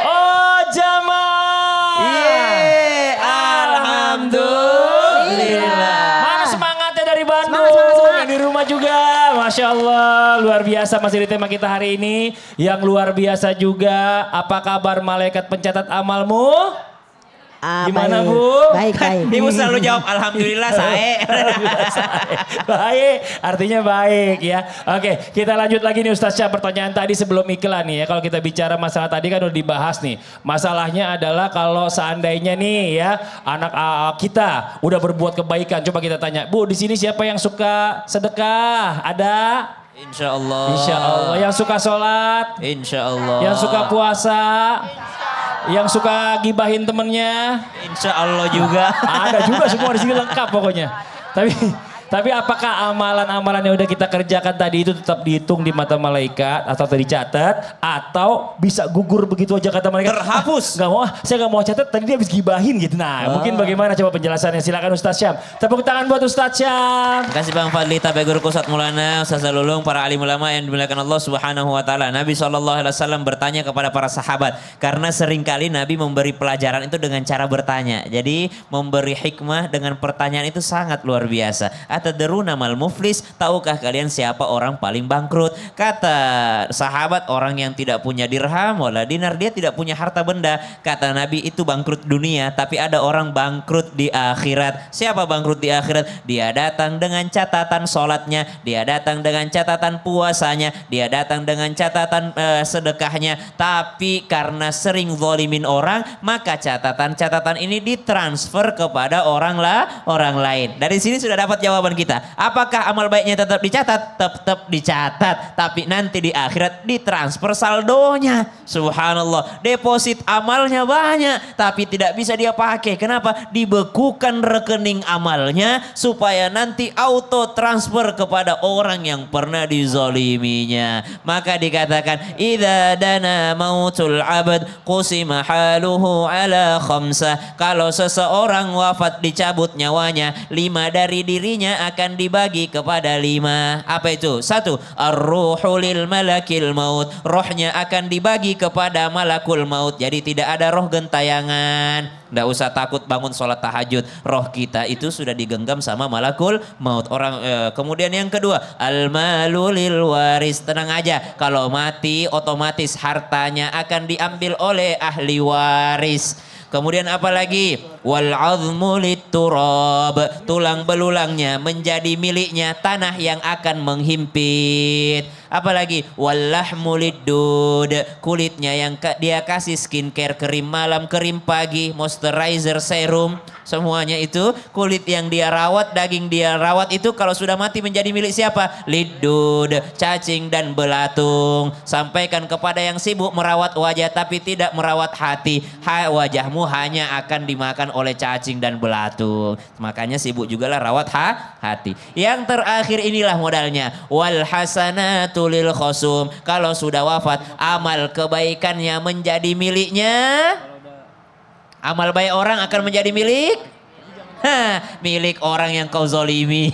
Oh jamaah. Alhamdulillah. Mana semangatnya dari Bandung? Semangat. Yang di rumah juga. Masya Allah. Luar biasa masih di tema kita hari ini. Yang luar biasa juga. Apa kabar malaikat pencatat amalmu? Gimana baik. Bu? Baik. Ibu selalu jawab alhamdulillah saya. Baik, artinya baik ya. Oke, kita lanjut lagi nih Ustaz Syah, pertanyaan tadi sebelum iklan nih ya. Kalau kita bicara masalah tadi kan udah dibahas nih. Masalahnya adalah kalau seandainya nih ya anak kita udah berbuat kebaikan. Coba kita tanya, Bu di sini siapa yang suka sedekah? Ada? Insya Allah. Insya Allah. Yang suka sholat? Insya Allah. Yang suka puasa? Yang suka gibahin temennya? Insya Allah juga. Ada juga semua di sini lengkap pokoknya. Tapi apakah amalan-amalan yang udah kita kerjakan tadi itu tetap dihitung di mata malaikat atau dicatat atau bisa gugur begitu aja kata malaikat? Terhapus. Saya nggak mau catat, tadi dia habis gibahin gitu. Nah, mungkin bagaimana coba penjelasannya? Silakan Ustaz Syam. Tepuk tangan buat Ustaz Syam. Terima kasih Bang Fadli, Tabegur Kusat Mulana, Ustaz Lulung, para alim ulama yang dimuliakan Allah Subhanahu wa taala. Nabi SAW bertanya kepada para sahabat karena seringkali Nabi memberi pelajaran itu dengan cara bertanya. Jadi memberi hikmah dengan pertanyaan itu sangat luar biasa. Atadruna mal muflis, tahukah kalian siapa orang paling bangkrut? Kata sahabat, orang yang tidak punya dirham wala dinar, dia tidak punya harta benda. Kata Nabi, itu bangkrut dunia, tapi ada orang bangkrut di akhirat. Siapa bangkrut di akhirat? Dia datang dengan catatan sholatnya, dia datang dengan catatan puasanya, dia datang dengan catatan sedekahnya, tapi karena sering zalimin orang, maka catatan-catatan ini ditransfer kepada orang lain. Dari sini sudah dapat jawaban kita. Apakah amal baiknya tetap dicatat? Tetap dicatat. Tapi nanti di akhirat ditransfer saldonya. Subhanallah. Deposit amalnya banyak. Tapi tidak bisa dia pakai. Kenapa? Dibekukan rekening amalnya. Supaya nanti auto transfer kepada orang yang pernah dizaliminya. Maka dikatakan. Idza dana mautul abad qusima haluhu ala khamsah. Kalau seseorang wafat dicabut nyawanya. 5 dari dirinya akan dibagi kepada 5. Apa itu? 1. Ar-ruhu lil malakil maut. Rohnya akan dibagi kepada malakul maut. Jadi tidak ada roh gentayangan. Tidak usah takut bangun sholat tahajud. Roh kita itu sudah digenggam sama malakul maut. Kemudian yang kedua, al-malu lil waris. Tenang aja, kalau mati otomatis hartanya akan diambil oleh ahli waris. Kemudian apa lagi? Wal azmu litturab. Tulang belulangnya menjadi miliknya tanah yang akan menghimpit. Apalagi walahmu liddud. Kulitnya yang dia kasih skincare, krim malam, krim pagi, moisturizer, serum. Semuanya itu kulit yang dia rawat, daging dia rawat itu kalau sudah mati menjadi milik siapa? Liddud, cacing dan belatung. Sampaikan kepada yang sibuk merawat wajah tapi tidak merawat hati. Wajahmu hanya akan dimakan oleh cacing dan belatung. Makanya sibuk juga lah rawat hati. Yang terakhir inilah modalnya. Wal hasanatu lil khosum. Kalau sudah wafat, amal kebaikannya menjadi miliknya. Amal baik orang akan menjadi milik milik orang yang kau zolimi.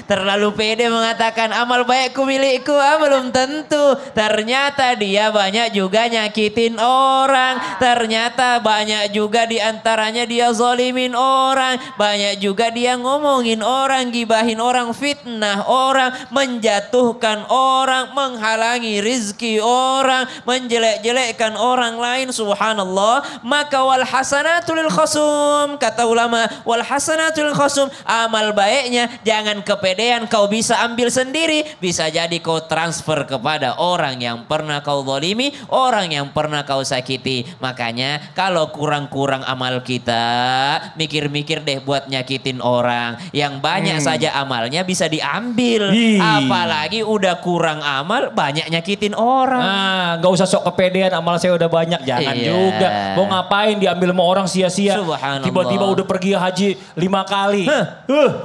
Terlalu pede mengatakan amal baikku milikku, belum tentu. Ternyata dia banyak juga nyakitin orang. Ternyata banyak juga diantaranya dia zolimin orang. Banyak juga dia ngomongin orang, gibahin orang, fitnah orang, menjatuhkan orang, menghalangi rizki orang, menjelek-jelekkan orang lain. Subhanallah. Maka wal hasanatul khasum, kata ulama, wal hasanatul khasum, amal baiknya jangan kepedean kau bisa ambil sendiri, bisa jadi kau transfer kepada orang yang pernah kau zalimi, orang yang pernah kau sakiti. Makanya kalau kurang-kurang amal kita, mikir-mikir deh buat nyakitin orang. Yang banyak saja amalnya bisa diambil. Apalagi udah kurang amal, banyak nyakitin orang. Nah, gak usah sok kepedean, amal saya udah banyak. Jangan juga. Mau ngapain diambil sama orang sia-sia. Tiba-tiba udah pergi haji 5 kali.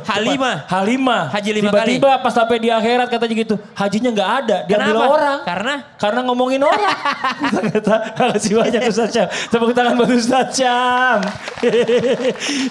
Halimah. Haji 5 kali. Tiba-tiba pas sampai di akhirat katanya gitu, hajinya nggak ada, diambil orang. Karena ngomongin orang. Makasih banyak Ustaz Syam. Tepuk tangan buat Ustaz Syam.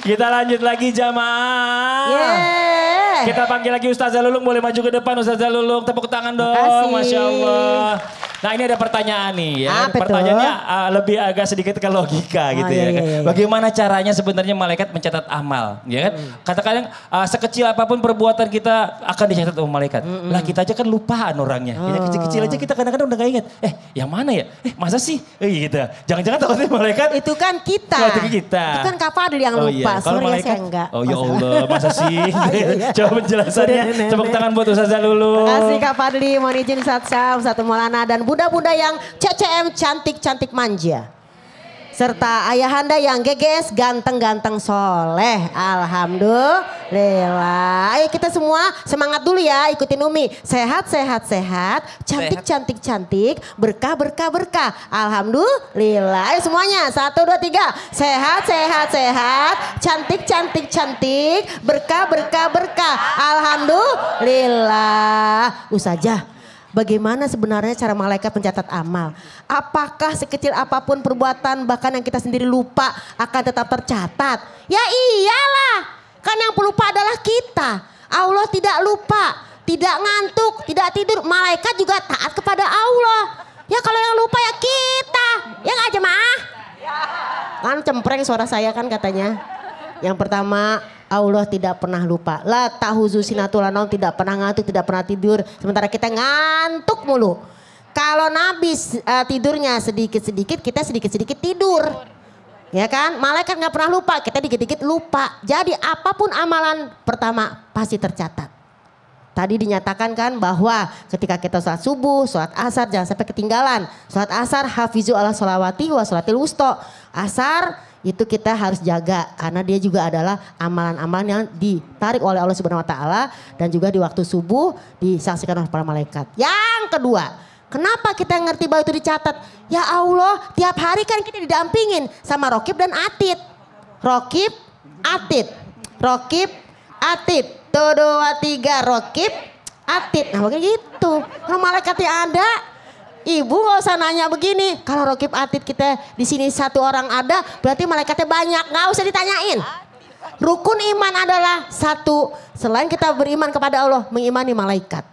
Kita lanjut lagi jamaah. Kita panggil lagi Ustazah Lulung, boleh maju ke depan Ustazah Lulung. Tepuk tangan dong. Masya Allah. Nah ini ada pertanyaan nih ya. Apa tuh? Pertanyaannya lebih agak sedikit ke logika gitu iya, ya kan. iya, iya. Bagaimana caranya sebenarnya malaikat mencatat amal ya kan. Katakan sekecil apapun perbuatan kita akan dicatat oleh malaikat. Lah kita aja kan lupaan orangnya. Ya, kecil-kecil aja kita kadang-kadang udah gak inget. Yang mana ya? Masa sih? Gitu. Jangan-jangan takutnya malaikat. Itu kan kita. Itu kita. Itu kan Kak Fadli yang lupa. Kalau Sorry malaikat, saya enggak. oh ya Allah masa sih? Coba penjelasannya. Udah, Tepuk tangan buat Ustazah Lulu. Terima kasih Kak Fadli, mohon izin Ustaz Syam, Ustaz Maulana dan bunda-bunda yang CCM cantik-cantik manja. Serta ayahanda yang GGS ganteng-ganteng soleh. Alhamdulillah. Ayo kita semua semangat dulu ya, ikutin Umi. Sehat, sehat, sehat. Cantik, cantik, cantik. Berkah, berkah, berkah. Alhamdulillah. Ayo semuanya, 1, 2, 3. Sehat, sehat, sehat. Cantik, cantik, cantik. Berkah, berkah, berkah. Alhamdulillah. Ustazah. Bagaimana sebenarnya cara malaikat mencatat amal? Apakah sekecil apapun perbuatan bahkan yang kita sendiri lupa akan tetap tercatat? Ya iyalah, kan yang pelupa adalah kita. Allah tidak lupa, tidak ngantuk, tidak tidur. Malaikat juga taat kepada Allah. Ya kalau yang lupa ya kita, ya nggak jemaah? Kan cempreng suara saya kan katanya. Yang pertama, Allah tidak pernah lupa. La tahuzu sinatun wala naum, tidak pernah ngantuk, tidak pernah tidur. Sementara kita ngantuk mulu. Kalau Nabi tidurnya sedikit-sedikit, kita sedikit-sedikit tidur. Ya kan? Malaikat nggak pernah lupa, kita dikit-dikit lupa. Jadi apapun amalan pertama pasti tercatat. Tadi dinyatakan kan bahwa ketika kita sholat subuh, sholat asar jangan sampai ketinggalan. Sholat asar hafizu ala sholawati wa sholatil wusto. Asar itu kita harus jaga karena dia juga adalah amalan-amalan yang ditarik oleh Allah Subhanahu wa taala dan juga di waktu subuh disaksikan oleh para malaikat. Yang kedua, kenapa kita ngerti bahwa itu dicatat? Ya Allah, tiap hari kan kita didampingin sama Rokib dan Atid. Rokib, Atid. Rokib, Atid. 1, 2, 3 Rokib, Atid. Nah begitu gitu. Kalau malaikatnya ada, Ibu gak usah nanya begini. Kalau Rokib Atid kita di sini 1 orang ada, berarti malaikatnya banyak. Gak usah ditanyain. Rukun iman adalah 1. Selain kita beriman kepada Allah, mengimani malaikat.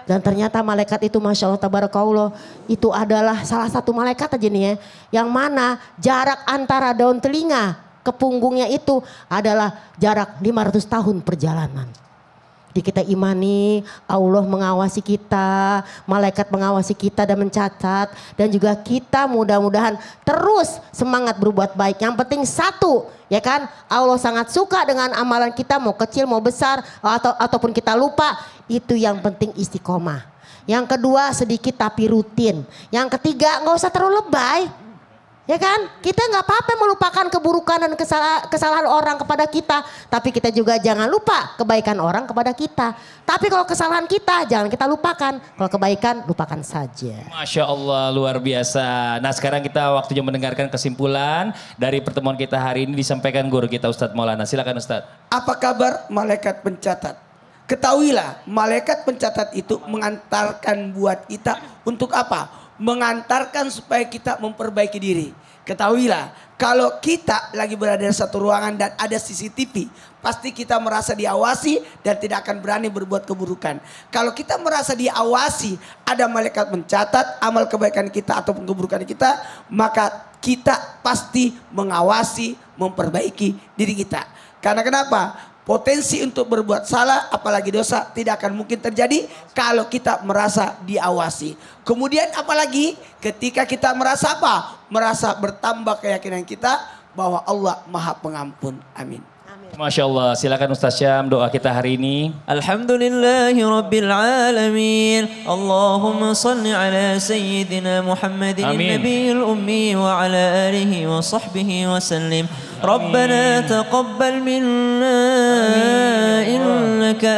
Dan ternyata malaikat itu Masya Allah Tabarakallah, itu adalah salah satu malaikat aja nih ya. Yang mana jarak antara daun telinga ke punggungnya itu adalah jarak 500 tahun perjalanan. Jadi kita imani Allah mengawasi kita, malaikat mengawasi kita dan mencatat. Dan juga kita mudah-mudahan terus semangat berbuat baik. Yang penting 1, ya kan, Allah sangat suka dengan amalan kita mau kecil mau besar ataupun kita lupa. Itu yang penting istiqomah. Yang kedua sedikit tapi rutin. Yang ketiga gak usah terlalu lebay. Ya kan, kita nggak apa-apa melupakan keburukan dan kesalahan orang kepada kita. Tapi kita juga jangan lupa kebaikan orang kepada kita. Tapi kalau kesalahan kita jangan kita lupakan. Kalau kebaikan lupakan saja. Masya Allah luar biasa. Nah sekarang kita waktunya mendengarkan kesimpulan dari pertemuan kita hari ini disampaikan guru kita Ustadz Maulana. Silakan Ustadz. Apa kabar malaikat pencatat? Ketahuilah malaikat pencatat itu mengantarkan buat kita untuk apa? Mengantarkan supaya kita memperbaiki diri. Ketahuilah kalau kita lagi berada di satu ruangan dan ada CCTV, pasti kita merasa diawasi dan tidak akan berani berbuat keburukan. Kalau kita merasa diawasi, ada malaikat mencatat amal kebaikan kita ataupun keburukan kita, maka kita pasti mengawasi, memperbaiki diri kita. Karena kenapa? Potensi untuk berbuat salah apalagi dosa tidak akan mungkin terjadi kalau kita merasa diawasi. Kemudian apalagi ketika kita merasa apa? Merasa bertambah keyakinan kita bahwa Allah Maha Pengampun. Amin. Masya Allah, silakan Ustaz Syam doa kita hari ini. Alhamdulillahi Rabbil Alamin. Allahumma salli ala Sayyidina Muhammadin Nabiyil Ummi wa ala alihi wa sahbihi wa sallim. Rabbana taqabbal minna innaka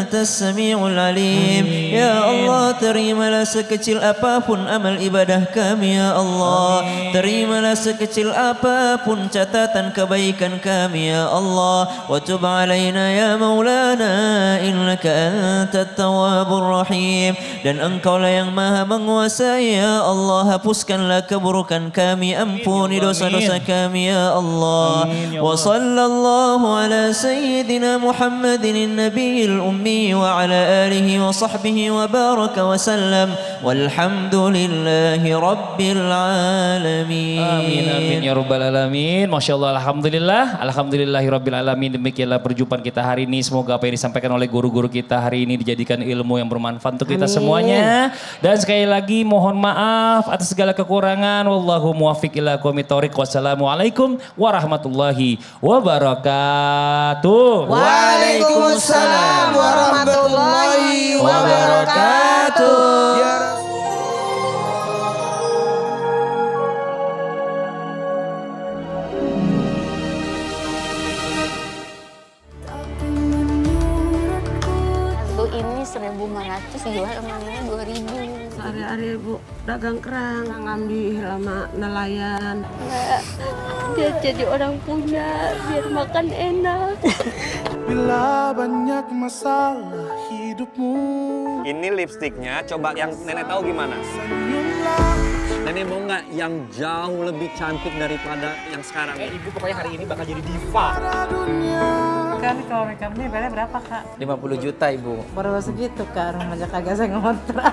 antas sami'ul alim. Ya Allah, terimalah sekecil apapun amal ibadah kami ya Allah. Terimalah sekecil apapun catatan kebaikan kami ya Allah. Wa tub alaina ya maulana Rabbana innaka antat tawwabur rahim. Dan Engkaulah yang maha menguasai ya Allah. Hapuskanlah keburukan kami, ampuni dosa-dosa kami ya Allah. Wa sallallahu ala sayyidina Muhammadin nabiyil ummi wa ala alihi wa sahbihi wa baraka wa sallam. Walhamdulillahi rabbil alamin. Amin amin ya rabbal alamin. Masya Allah, alhamdulillah, alhamdulillahi rabbil alamin. Demikianlah perjumpaan kita hari ini. Semoga apa yang disampaikan oleh guru-guru kita hari ini dijadikan ilmu yang bermanfaat untuk kita semuanya. Dan sekali lagi mohon maaf atas segala kekurangan. Wallahu muwaffiq ila aqwamit thoriq. Wassalamualaikum warahmatullahi wabarakatuh. Waalaikumsalam warahmatullahi wabarakatuh. Ya ini 1.500 jual emangnya 2.000. Hari-hari Bu dagang kerang, ngambil lama nelayan. Nggak, dia jadi orang punya, biar makan enak. Bila banyak masalah hidupmu. Ini lipstiknya, coba yang nenek tahu gimana? Nenek mau nggak yang jauh lebih cantik daripada yang sekarang? Ibu pokoknya hari ini bakal jadi diva. Kan kalau makeup ini berapa Kak? 50 juta Ibu. Baru segitu Kak, rumahnya kagak saya ngontrak.